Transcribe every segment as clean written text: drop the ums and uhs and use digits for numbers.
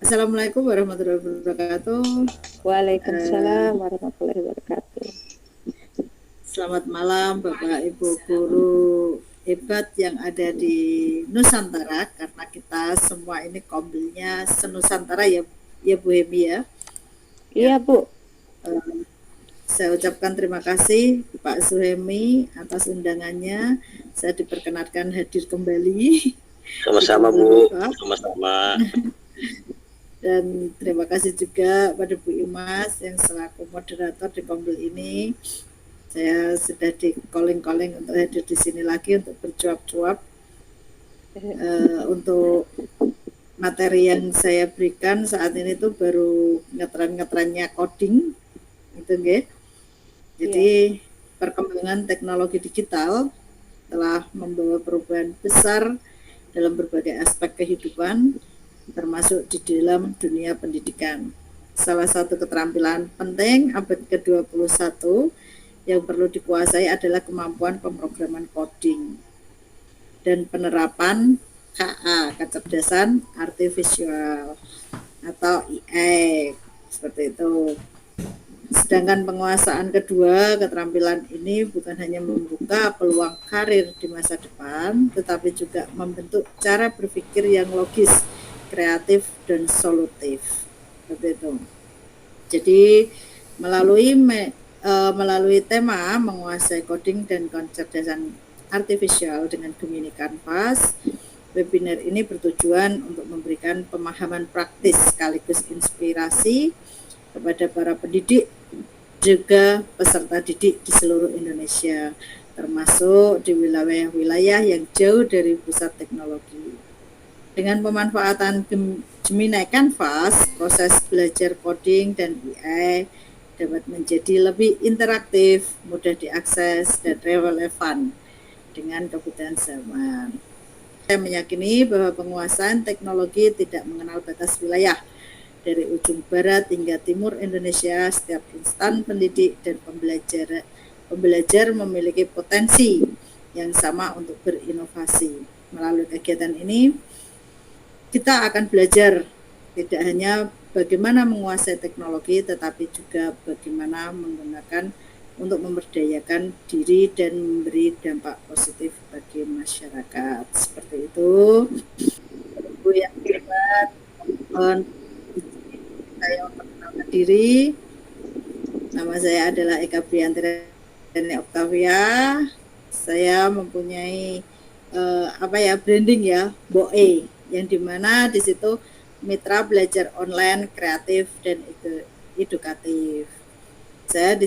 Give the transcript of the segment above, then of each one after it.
Assalamualaikum warahmatullahi wabarakatuh. Eh, Waalaikumsalam warahmatullahi wabarakatuh. Selamat malam Bapak Ibu guru hebat yang ada di Nusantara, karena kita semua ini kombelnya senusantara ya, ya Bu Hemi ya. Ya, Iya, Bu. eh, saya ucapkan terima kasih Pak Suhemi atas undangannya. Saya diperkenankan hadir kembali di Sama-sama Kombel Bu, Bapak. sama-sama. Dan terima kasih juga pada Bu Imas yang selaku moderator di Kombel ini. Saya sudah di calling-calling untuk hadir di sini lagi untuk bercuap-cuap untuk materi yang saya berikan saat ini tuh baru ngetren-ngetrennya coding itu nggih. Iya. Jadi perkembangan teknologi digital telah membawa perubahan besar dalam berbagai aspek kehidupan, termasuk di dalam dunia pendidikan. Salah satu keterampilan penting abad ke-21 yang perlu dikuasai adalah kemampuan pemrograman coding dan penerapan KA, kecerdasan artifisial atau AI, seperti itu. Sedangkan penguasaan kedua keterampilan ini bukan hanya membuka peluang karir di masa depan, tetapi juga membentuk cara berpikir yang logis, kreatif, dan solutif. Seperti itu. Jadi melalui tema menguasai coding dan kecerdasan artifisial dengan Gemini Canvas, webinar ini bertujuan untuk memberikan pemahaman praktis sekaligus inspirasi kepada para pendidik juga peserta didik di seluruh Indonesia, termasuk di wilayah-wilayah yang jauh dari pusat teknologi. Dengan pemanfaatan Gemini Canvas, proses belajar coding dan AI dapat menjadi lebih interaktif, mudah diakses, dan relevan dengan kebutuhan zaman. Saya meyakini bahwa penguasaan teknologi tidak mengenal batas wilayah. Dari ujung barat hingga timur Indonesia, setiap instan pendidik dan pembelajar memiliki potensi yang sama untuk berinovasi. Melalui kegiatan ini, kita akan belajar tidak hanya bagaimana menguasai teknologi, tetapi juga bagaimana menggunakan untuk memberdayakan diri dan memberi dampak positif bagi masyarakat. Seperti itu. Bu yang hebat, mohon saya memperkenalkan diri. Nama saya adalah Eka Briantri Octavia. Saya mempunyai branding ya, BOE, yang dimana di situ mitra belajar online kreatif dan edukatif. Saya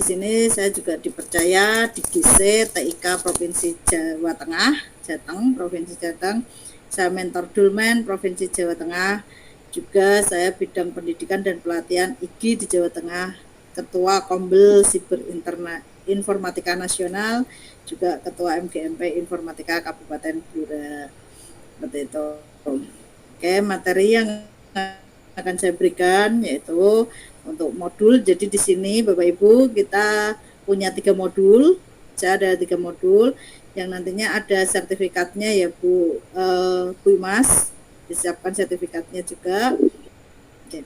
juga dipercaya di GC TIK Provinsi Jawa Tengah, Jateng, Provinsi Jateng. Saya mentor Dulmen Provinsi Jawa Tengah. Juga saya bidang pendidikan dan pelatihan IGI di Jawa Tengah, Ketua Kombel Siber Informatika Nasional, juga Ketua MGMP Informatika Kabupaten Blora. Seperti itu. Oke, materi yang akan saya berikan yaitu untuk modul. Jadi di sini Bapak Ibu kita punya 3 modul. Saya ada 3 modul yang nantinya ada sertifikatnya ya Bu Imas, disiapkan sertifikatnya juga. Oke.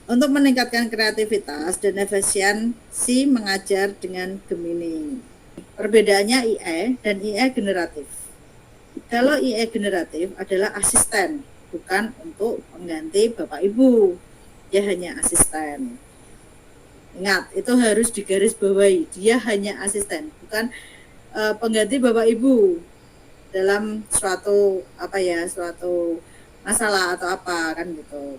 Untuk meningkatkan kreativitas dan efisiensi mengajar dengan Gemini. Perbedaannya IE dan IE generatif. Kalau IE generatif adalah asisten, bukan untuk mengganti Bapak Ibu. Dia hanya asisten. Ingat, itu harus digarisbawahi. Dia hanya asisten, bukan pengganti Bapak Ibu dalam suatu masalah atau apa kan gitu.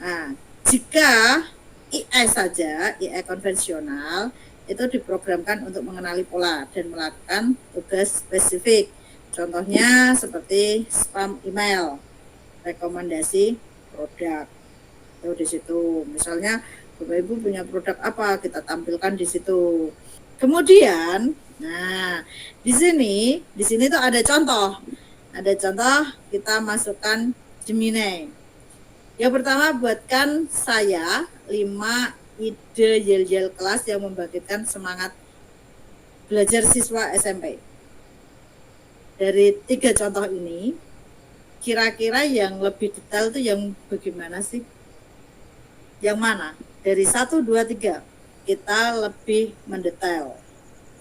Nah, jika IE saja, IE konvensional itu diprogramkan untuk mengenali pola dan melakukan tugas spesifik. Contohnya seperti spam email, rekomendasi produk. Itu di situ. Misalnya Bapak Ibu punya produk apa, kita tampilkan di situ. Kemudian, nah, di sini tuh ada contoh. Ada contoh, kita masukkan Gemini. Yang pertama, buatkan saya 5 ide yel-yel kelas yang membangkitkan semangat belajar siswa SMP. Dari 3 contoh ini, kira-kira yang lebih detail itu yang bagaimana sih? Yang mana? Dari 1, 2, 3 kita lebih mendetail.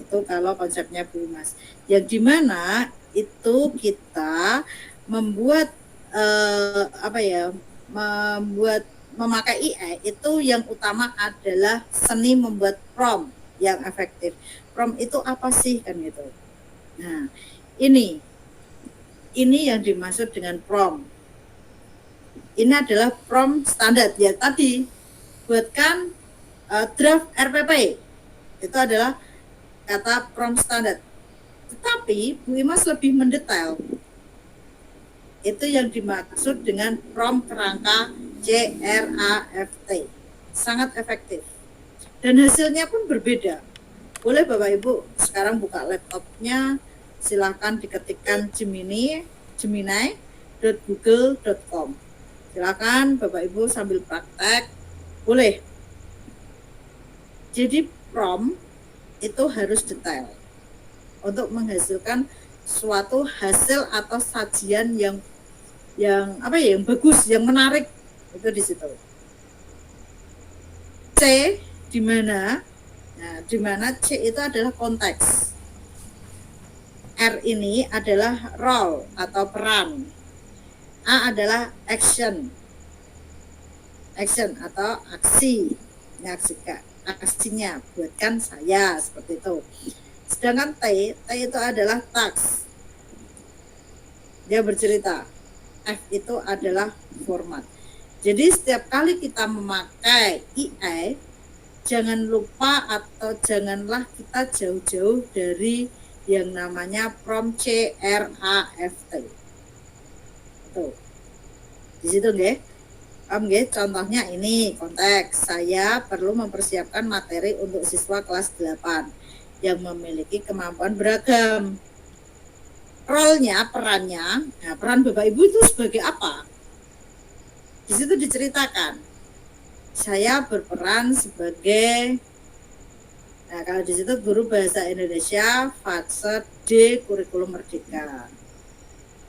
Itu kalau konsepnya Bu Mas. Yang dimana itu kita membuat membuat memakai AI itu yang utama adalah seni membuat prompt yang efektif. Prompt itu apa sih kan gitu. Nah, ini yang dimaksud dengan prompt. Ini adalah prompt standar ya tadi buatkan draft RPP. Itu adalah kata prompt standar. Tetapi Bu Imas lebih mendetail. Itu yang dimaksud dengan prompt kerangka CRAFT. Sangat efektif. Dan hasilnya pun berbeda. Boleh Bapak Ibu sekarang buka laptopnya, silahkan diketikkan gemini.google.com. Silakan Bapak Ibu sambil praktek, boleh. Jadi prompt itu harus detail untuk menghasilkan suatu hasil atau sajian yang bagus, yang menarik. Itu di situ. C di mana? Nah, di mana C itu adalah konteks. R ini adalah role atau peran. A adalah action atau aksi. Aksinya buatkan saya seperti itu. Sedangkan T itu adalah task. Dia bercerita. F itu adalah format. Jadi setiap kali kita memakai AI, jangan lupa atau janganlah kita jauh-jauh dari yang namanya prompt CRAFT. Tuh. Di situ nggih. Contohnya ini konteks saya perlu mempersiapkan materi untuk siswa kelas 8 yang memiliki kemampuan beragam. Role-nya, perannya, nah peran Bapak Ibu itu sebagai apa? Di situ diceritakan. Saya berperan sebagai, nah kalau di situ guru bahasa Indonesia fase D kurikulum merdeka.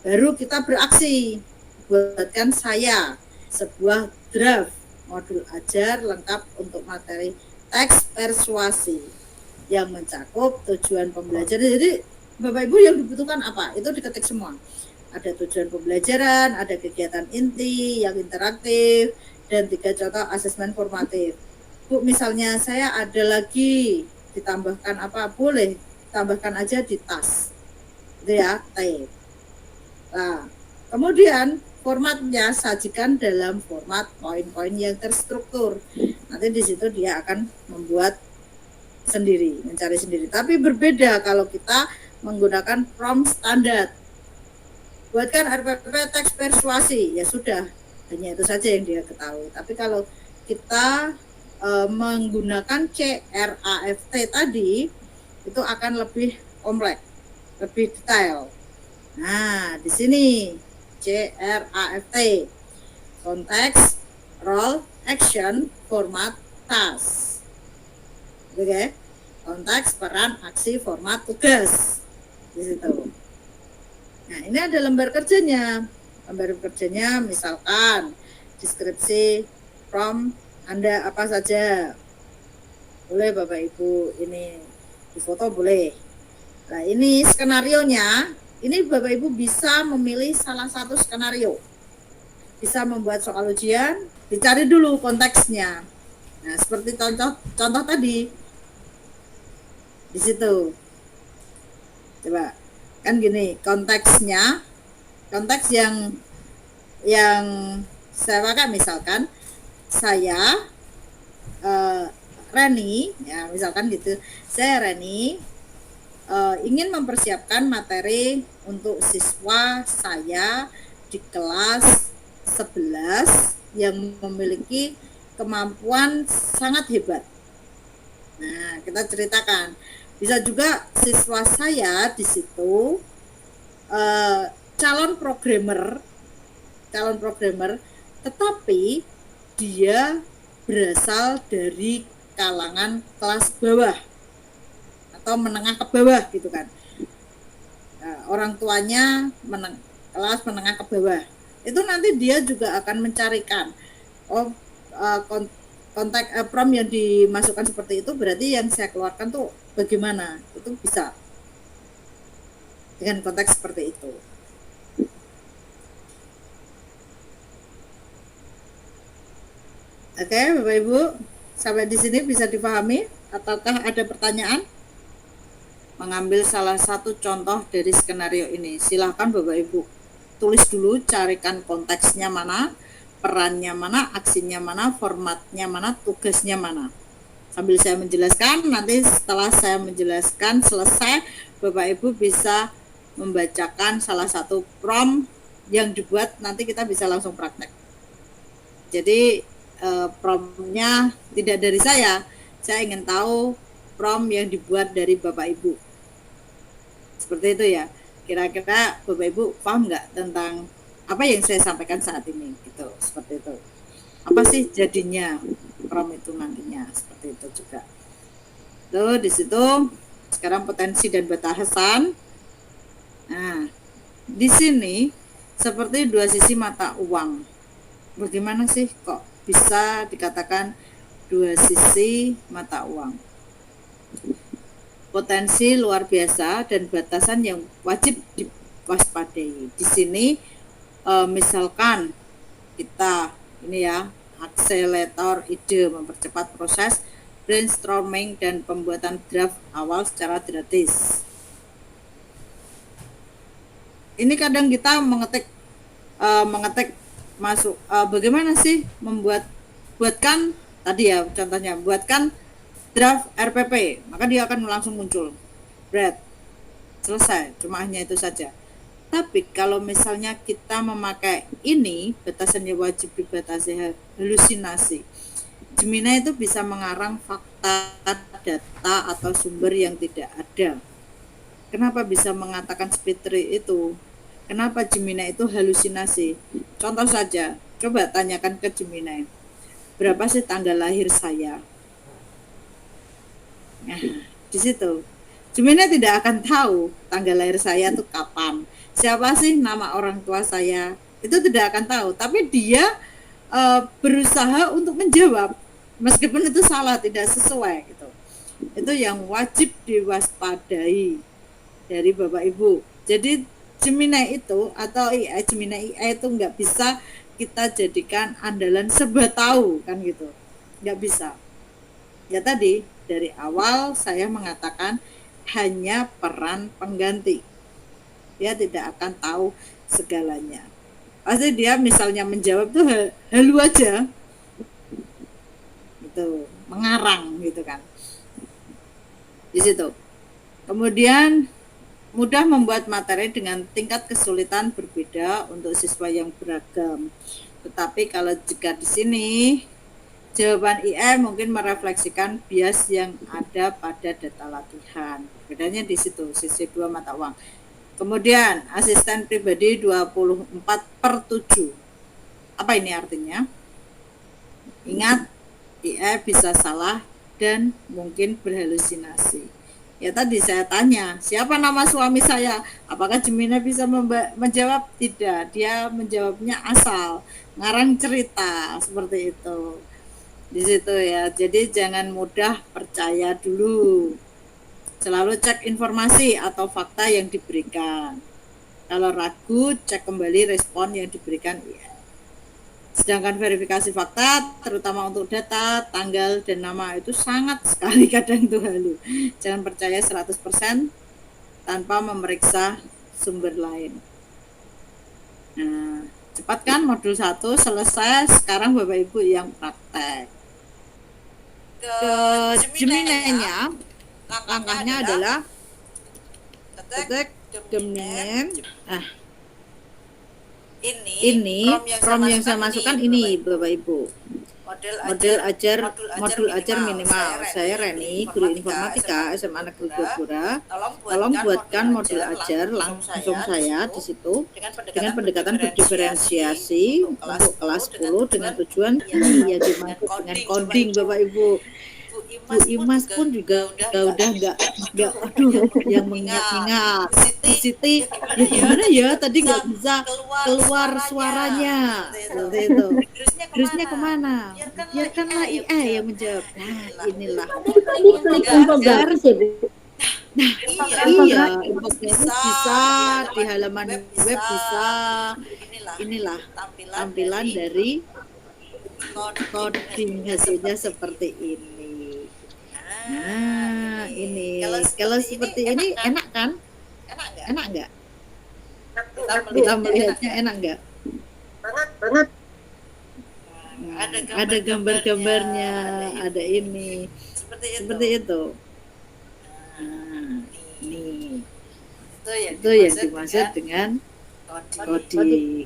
Baru kita beraksi, buatkan saya sebuah draft modul ajar lengkap untuk materi teks persuasi yang mencakup tujuan pembelajaran. Jadi Bapak Ibu yang dibutuhkan apa? Itu diketik semua. Ada tujuan pembelajaran, ada kegiatan inti yang interaktif, dan 3 contoh asesmen formatif. Bu, misalnya saya ada lagi ditambahkan apa? Boleh, tambahkan aja di tas. Itu ya, T. Nah, kemudian formatnya sajikan dalam format poin-poin yang terstruktur. Nanti di situ dia akan membuat sendiri, mencari sendiri. Tapi berbeda kalau kita menggunakan prompt standar. Buatkan RPP teks persuasi, ya sudah, hanya itu saja yang dia ketahui. Tapi kalau kita menggunakan CRAFT tadi, itu akan lebih kompleks, lebih detail. Nah, di sini CRAFT, konteks, role, action, format, task. Oke, konteks, peran, aksi, format, tugas. Di situ. Nah, ini ada lembar kerjanya. Lembar kerjanya misalkan deskripsi prompt Anda apa saja. Boleh Bapak Ibu, ini di foto boleh. Nah, ini skenarionya. Ini Bapak Ibu bisa memilih salah satu skenario. Bisa membuat soal ujian, dicari dulu konteksnya. Nah, seperti contoh tadi. Di situ. Coba. Kan gini, konteksnya, konteks yang saya pakai misalkan saya Reni, ya misalkan gitu. Saya Reni ingin mempersiapkan materi untuk siswa saya di kelas 11 yang memiliki kemampuan sangat hebat. Nah, kita ceritakan. Bisa juga siswa saya di situ calon programmer, tetapi dia berasal dari kalangan kelas bawah atau menengah ke bawah gitu kan. Orang tuanya kelas menengah ke bawah. Itu nanti dia juga akan mencarikan, oh kontak prompt yang dimasukkan seperti itu, berarti yang saya keluarkan tuh bagaimana, itu bisa dengan konteks seperti itu. Oke, Bapak Ibu, sampai di sini bisa dipahami ataukah ada pertanyaan? Mengambil salah satu contoh dari skenario ini, silahkan Bapak Ibu tulis dulu, carikan konteksnya mana, perannya mana, aksinya mana, formatnya mana, tugasnya mana. Sambil saya menjelaskan, nanti setelah saya menjelaskan selesai, Bapak Ibu bisa membacakan salah satu prompt yang dibuat, nanti kita bisa langsung praktek. Jadi promptnya tidak dari saya ingin tahu prompt yang dibuat dari Bapak Ibu. Seperti itu ya. Kira-kira Bapak Ibu paham nggak tentang apa yang saya sampaikan saat ini? Gitu, seperti itu. Apa sih jadinya prompt itu nantinya? Seperti itu juga. Tuh di situ sekarang potensi dan batasan. Nah, di sini seperti dua sisi mata uang. Bagaimana sih kok bisa dikatakan dua sisi mata uang? Potensi luar biasa dan batasan yang wajib diwaspadai. Di sini misalkan kita ini ya, akselerator ide, mempercepat proses brainstorming dan pembuatan draft awal secara gratis. Ini kadang kita mengetik masuk bagaimana sih buatkan tadi ya contohnya, buatkan draft RPP, maka dia akan langsung muncul selesai, cuma hanya itu saja. Tapi kalau misalnya kita memakai ini, batasannya wajib dibatasi halusinasi, Gemini itu bisa mengarang fakta, data atau sumber yang tidak ada. Kenapa bisa mengatakan seperti itu? Kenapa Gemini itu halusinasi? Contoh saja, coba tanyakan ke Gemini, berapa sih tanggal lahir saya? Nah, di situ Gemini tidak akan tahu tanggal lahir saya itu kapan, siapa sih nama orang tua saya, itu tidak akan tahu. Tapi dia berusaha untuk menjawab, meskipun itu salah, tidak sesuai gitu. Itu yang wajib diwaspadai dari Bapak Ibu. Jadi Gemini itu atau AI, Gemini AI itu nggak bisa kita jadikan andalan serba tahu kan gitu, nggak bisa. Ya tadi dari awal saya mengatakan hanya peran pengganti, dia tidak akan tahu segalanya. Pasti dia misalnya menjawab tuh halu aja, itu mengarang gitu kan. Di situ. Kemudian mudah membuat materi dengan tingkat kesulitan berbeda untuk siswa yang beragam. Tetapi kalau jika di sini jawaban AI mungkin merefleksikan bias yang ada pada data latihan. Bedanya di situ, sisi 2 mata uang. Kemudian asisten pribadi 24/7. Apa ini artinya? Ingat, AI bisa salah dan mungkin berhalusinasi. Ya tadi saya tanya, siapa nama suami saya? Apakah Gemini bisa menjawab? Tidak, dia menjawabnya asal, ngarang cerita, seperti itu. Di situ ya, jadi jangan mudah percaya dulu. Selalu cek informasi atau fakta yang diberikan. Kalau ragu, cek kembali respon yang diberikan ya. Sedangkan verifikasi fakta, terutama untuk data, tanggal, dan nama itu sangat sekali kadang itu halu. Jangan percaya 100% tanpa memeriksa sumber lain. Nah, cepat kan modul 1 selesai, sekarang Bapak Ibu yang praktek. Ke Gemini-nya, langkahnya adalah ketik Gemini. Nah, ini prompt yang saya masukkan ini Bapak Ibu, modul ajar minimal. Saya Reni, guru informatika SMA Negeri Gapura. Tolong buatkan modul ajar langsung saya di situ dengan pendekatan berdiferensiasi untuk kelas 10 dengan tujuan ini ya dimasuk dengan coding Bapak Ibu. Bu Imas pun juga udah nggak aduh yang mengingat-ingat Bu Siti ya gimana ya tadi nggak bisa keluar suaranya seperti itu. Terusnya kemana? Biarkanlah IA yang menjawab. Nah inilah Tadi klik agar infografis ya, Bu. iya infografis bisa di halaman web bisa inilah tampilan dari coding hasilnya seperti ini. Nah, ini kalau seperti ini enak kan? Enak nggak? Kita melihatnya enak nggak? Banget. Ada gambar-gambarnya, ada ini, seperti itu. Nah, ini itu yang dimaksud dengan coding.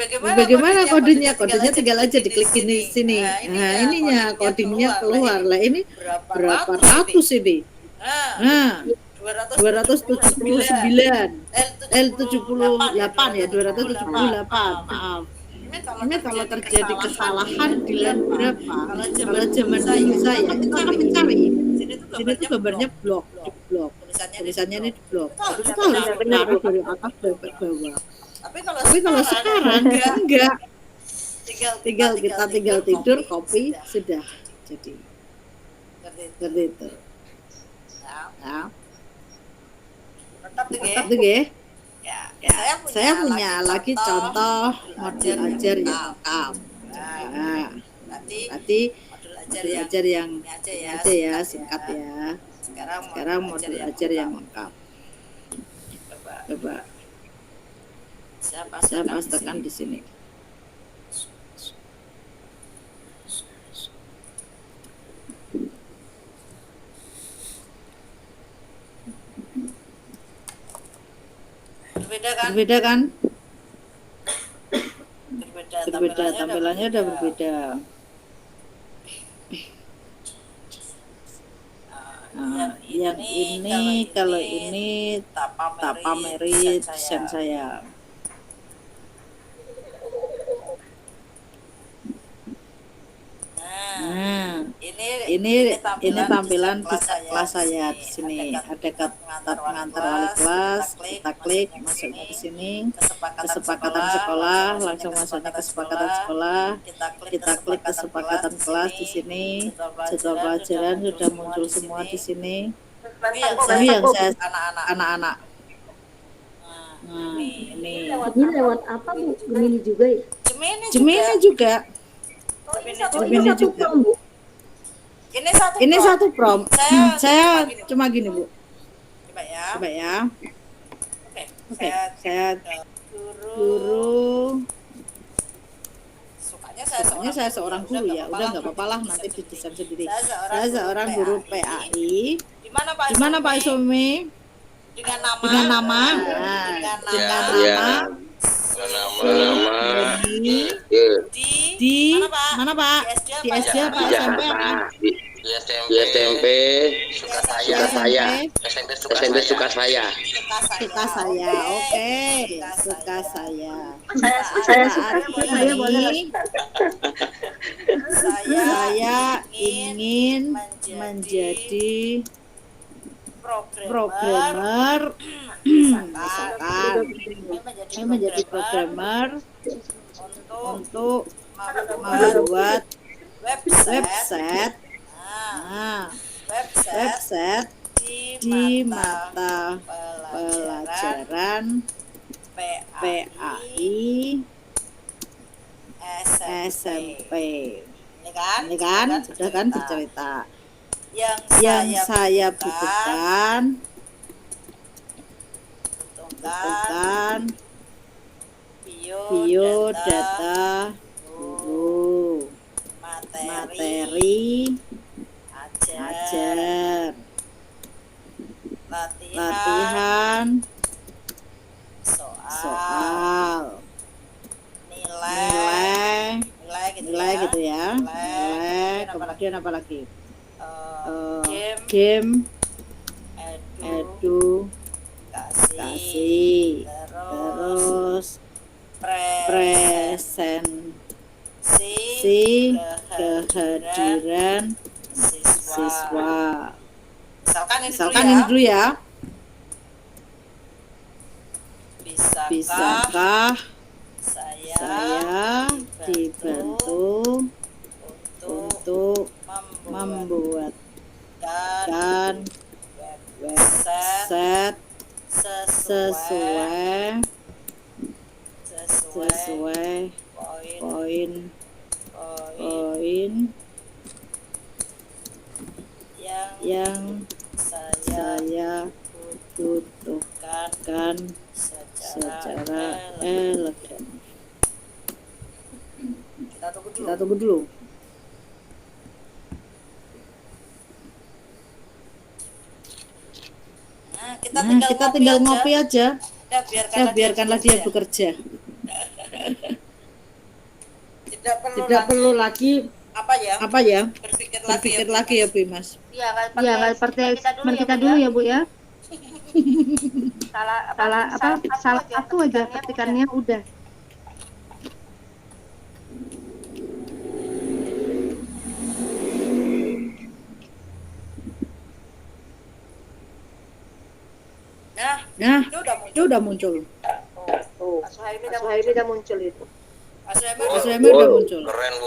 Bagaimana kodenya? Kodenya tinggal aja diklik ini sini. Nah, ininya codingnya keluar lah. Ini berapa ratus ini? Nah, 279 L78 ya 278 maaf. Ini kalau terjadi kesalahan di line berapa? Kalau zaman dulu saya itu cara mencari sini tuh gambarnya blok di blok tulisannya ini di blok jadi kita harus mencari dari atas sampai bawah. Tapi kalau sekarang enggak, kita tinggal tidur copy sudah jadi seperti itu. Nah, tetap tuh ya. Saya punya lagi contoh modul ajar yang lengkap. Nah, nanti modul ajar yang ini aja ya singkat ya. Sekarang modul ajar yang lengkap. Coba saya pastikan di sini. Berbeda kan? Berbeda, tampilannya udah berbeda. Nah, yang ini kalau ini tak pameri desain saya. Nah, ini tampilan di kelas saya di sini. Ada kata pengantar wali kelas, kita klik masuknya ke sini. Kesepakatan sekolah, langsung masuknya kesepakatan sekolah. Kita klik kesepakatan kelas di sini. Jadwal pelajaran sudah muncul semua di sini. Ini yang saya anak-anak. Nah, ini lewat apa, Bu? Gemini juga ya? Gemini juga. Gemini juga. Ini satu prompt. Saya cuma gini, Bu. Coba ya. Oke, saya guru. Sukanya saya seorang guru ya. Udah nggak apa-apa lah nanti didesain sendiri. Saya seorang guru PAI. Di mana Pak Isumi? Dengan nama. Nah, dengan nama di mana Pak? Di SD apa SMP apa? Di SMP suka saya. SMP suka saya. Suka saya. Oke, suka saya. Saya suka saya boleh. Saya ingin menjadi programmer. Misalkan saya menjadi programmer untuk membuat website di mata pelajaran PAI SMP. Ini kan sudah kan bercerita. Yang saya butuhkan biodata guru, materi ajar, latihan soal, nilai gitu ya, nilai kemudian apa lagi? Game, edukasi, terus presentasi kehadiran siswa. Misalkan ini dulu ya. Bisakah Saya saya dibantu untuk membuat website sesuai poin yang saya butuhkan secara elegan. Kita tunggu dulu. Kita tinggal ngopi aja. Biarkanlah dia bekerja. Tidak perlu lagi berpikir lagi ya Bu Mas. Ya, seperti kita dulu ya Bu ya. Salah satu aja ketikannya udah. Nah, itu udah muncul. Suhaimi udah muncul itu. Mas Suhaimi udah muncul. Keren Bu,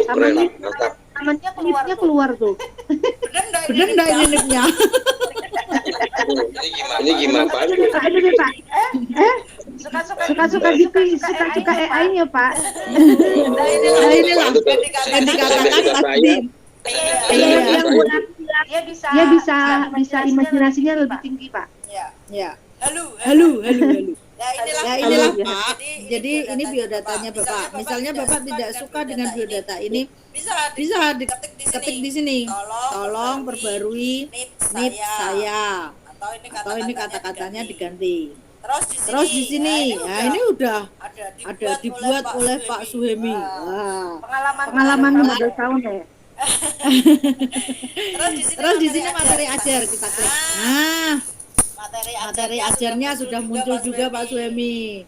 keren. Mantap. Nipnya keluar tuh. Bener enggak ini nipnya? Ini gimana Pak? Aduh deh Pak. Suka gitu, suka AI-nya Pak. Nah inilah yang dikatakan tadi. Dia bisa imajinasinya lebih tinggi Pak. Ya. Halo. Nah inilah Pak. Jadi ini biodatanya Bapak. Misalnya Bapak tidak suka dengan biodata ini, bisa diketik di sini. Tolong perbarui NIP saya. Atau ini kata-katanya diganti. Terus di sini, nah ini udah ada dibuat oleh Pak Suhaimi. Wah, Pengalaman 15 tahun ya. Terus di sini materi ajar kita klik. Nah, materi ajarnya sudah muncul juga Pak Suhaimi.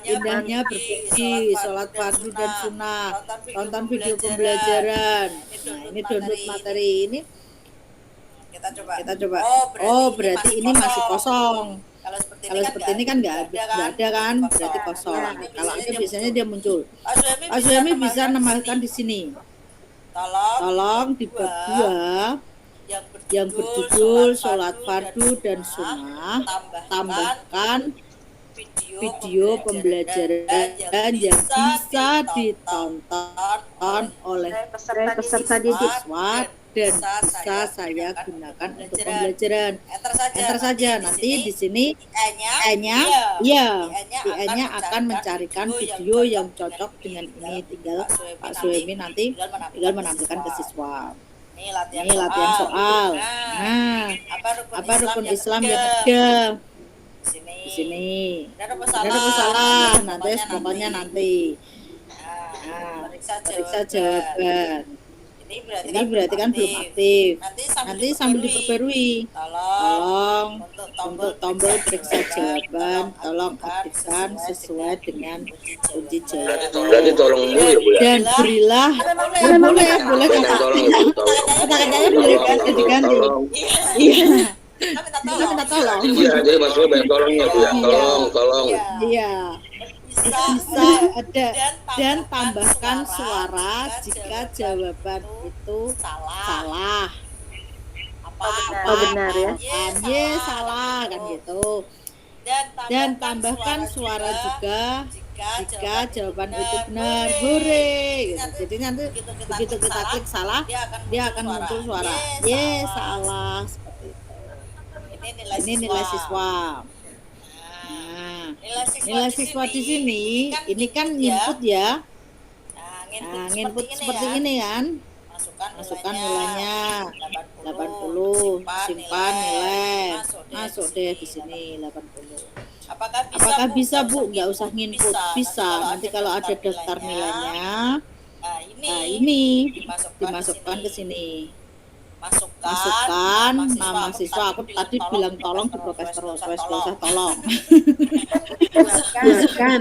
Indahnya berbagi, sholat fardu dan sunnah, tonton video pembelajaran. Nah, ini download materi ini. Kita coba. Oh, berarti ini masih kosong. Kalau seperti ini kan nggak ada kan, berarti kosong. Kalau ada biasanya dia muncul. Pak Suhaimi bisa nambahkan di sini. Tolong di bab 2 yang berjudul sholat fardu dan sunnah, tambahkan video pembelajaran yang bisa ditonton oleh peserta didik siswa dan bisa saya gunakan untuk pembelajaran. Enter saja nanti di sini IE-nya akan mencarikan video yang cocok dengan ini. Tinggal Pak Suhaimi nanti tinggal menampilkan ke siswa. Ini latihan soal. Nah, apa rukun Islam yang ada? Di sini. Ada apa salah? Nanti pokoknya nanti. Nah, periksa jawaban. Ini berarti kan belum aktif. Nanti sambil diperbarui. Tolong untuk tombol periksa jawaban, tolong aktifkan sesuai dengan kunci jawaban. Berarti tolong dulu ya Bu ya. Dan berilah, boleh kata-katanya boleh diganti. Iya. Kita minta tolong. Iya, jadi maksudnya banyak tolongnya Bu ya. Tolong. Iya. Bisa ada dan tambahkan suara jika jawaban itu salah. Oh benar ya. Salah kan gitu. Dan tambahkan suara juga jika jawaban itu benar. Hore gitu. Jadi nanti begitu kita klik salah, dia akan muncul suara salah seperti itu. Ini nilai siswa. Nah, nilai siswa di sini ini kan input ya. Nah, input seperti ini kan. Masukkan nilainya 80, simpan nilai. Masuk deh di sini 80. Apakah bisa Bu? Nggak usah nginput. Bisa. Nanti kalau ada daftar nilainya, nah ini dimasukkan ke sini. Masukkan nama siswa. Aku tadi bilang tolong diproses terus, tolong. Masukkan.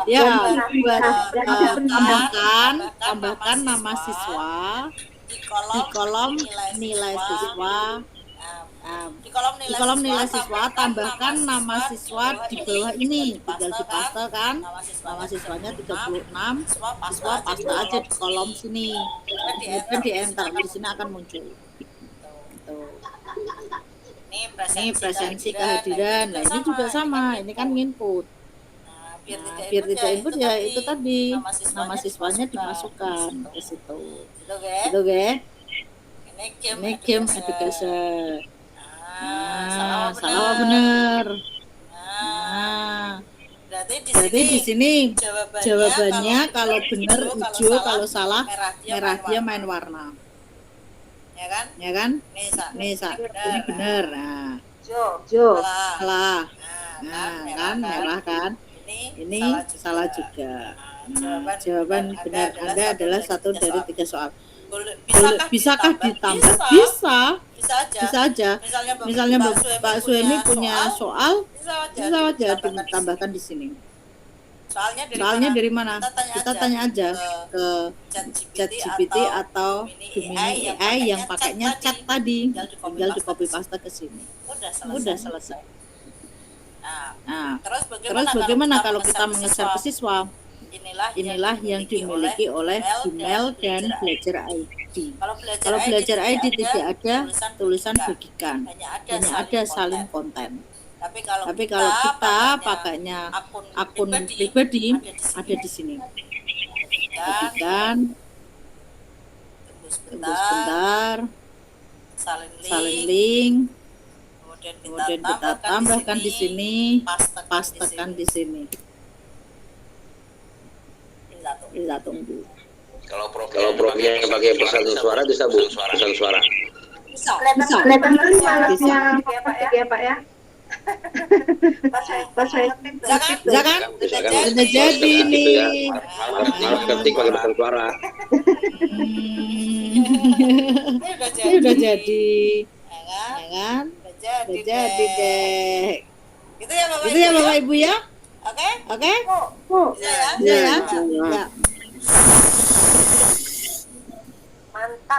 Ya, buat tambahkan nama siswa di kolom nilai siswa. Di kolom nilai siswa tambahkan nama siswa di bawah ini, tinggal dipaste kan, nama siswanya 36, siswa paste aja di kolom sini, kemudian di enter, di sini akan muncul. Tuh. Ini presensi kehadiran, nah ini juga sama, ini kan input. Nah, biar tidak input ya itu tadi, nama siswanya dimasukkan ke situ. Gitu guys. Ini game education. Nah, salah bener. Nah, berarti di sini jawabannya kalau benar hijau, kalau salah merah, dia main warna. Ya kan? Nih, ini benar. Nah, salah. Nah, kan merah kan? Ini salah juga. Nah, jawaban benar Anda adalah 1 dari 3 soal. Bisakah ditambah? Bisa aja. Misalnya Pak Suemi punya soal, bisa aja ditambahkan di sini. Soalnya dari mana? Kita tanya aja ke ChatGPT atau Gemini AI yang pakainya chat tadi, tinggal di copy paste ke sini. Udah selesai. Nah, terus bagaimana kalau kita mengeser ke siswa? Inilah yang dimiliki oleh Gmail dan Belajar ID. Kalau Belajar ID tidak ada tulisan bagikan, hanya ada salin konten. Tapi kalau kita pakainya akun pribadi, ada di sini. Bagikan, tunggu sebentar, salin link, kemudian kita tambahkan di sini, pastekan di sini. Kita tunggu. Kalau profilnya pakai pesan suara bisa Bu, pesan suara. Bisa. Kelihatan kali malasnya ya Pak ya. Pas saya Jangan udah jadi nih. Harus ketik pakai pesan suara. Ini udah jadi. Ya kan? Udah jadi deh. Itu ya Bapak Ibu ya. Oke? Ya.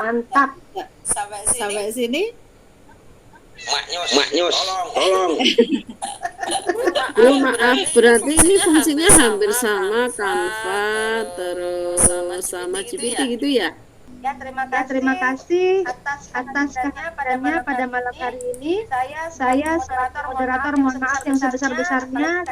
mantap. Sampai sini. Maknyos, tolong. Maaf, berarti ini fungsinya hampir sama Canva, terus sama GPT gitu ya? Ya, terima kasih atas kehadirannya pada malam hari ini. Saya selaku moderator mohon maaf yang sebesar-besarnya.